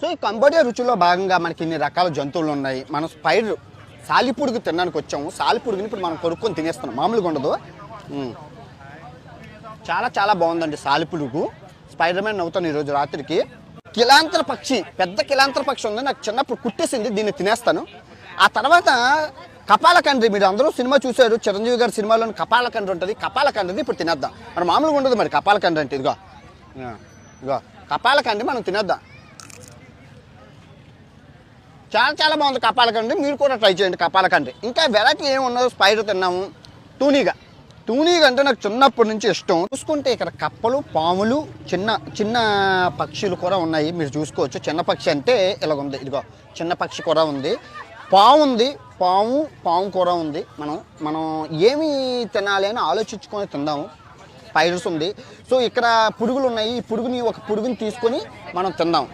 So ఈ Cambodia రుచిలో భాగంగా మనకి ఇన్ని రకాల జంతువులు ఉన్నాయి. మనం స్పైడర్ సాలిపుడుగు తినడానికి వచ్చాము. సాలిపుడుగుని ఇప్పుడు మనం కొనుక్కొని తినేస్తున్నాం. మామూలుగా ఉండదు. చాలా చాలా బాగుందండి సాలిపుడుగు. స్పైడర్ మ్యాన్ అవుతాను ఈరోజు రాత్రికి. కిలాంతర పక్షి, పెద్ద కిలాంతర పక్షి ఉంది, నాకు చిన్నప్పుడు కుట్టేసింది, దీన్ని తినేస్తాను. ఆ తర్వాత కపాలకండ్రి, మీరు అందరూ సినిమా చూశారు, చిరంజీవి గారి సినిమాలోని కపాలకండ్రి ఉంటుంది. కపాలకండ్రిది ఇప్పుడు తినేద్దాం. మరి మామూలుగా ఉండదు మరి కపాలకండ్రి అంటే. ఇదిగో ఇదిగో కపాలకండ్రి మనం తినేద్దాం. చాలా చాలా బాగుంది కపాలకండ్రి. మీరు కూడా ట్రై చేయండి కపాలకండ్రి. ఇంకా వెరైటీ ఏమి ఉన్నదో స్పైడర్ తిన్నాము. తూనీగా అంటే నాకు చిన్నప్పటి నుంచి ఇష్టం. చూసుకుంటే ఇక్కడ కప్పలు, పాములు, చిన్న చిన్న పక్షులు కూడా ఉన్నాయి. మీరు చూసుకోవచ్చు. చిన్న పక్షి అంటే ఇలా ఉంది. ఇదిగో చిన్న పక్షి కూడా ఉంది. పాము ఉంది. పాము కూర ఉంది. మనం ఏమి తినాలి అని ఆలోచించుకొని తిందాము. స్పైడర్స్ ఉంది. సో ఇక్కడ పురుగులు ఉన్నాయి. ఈ పురుగుని తీసుకొని మనం తిందాం.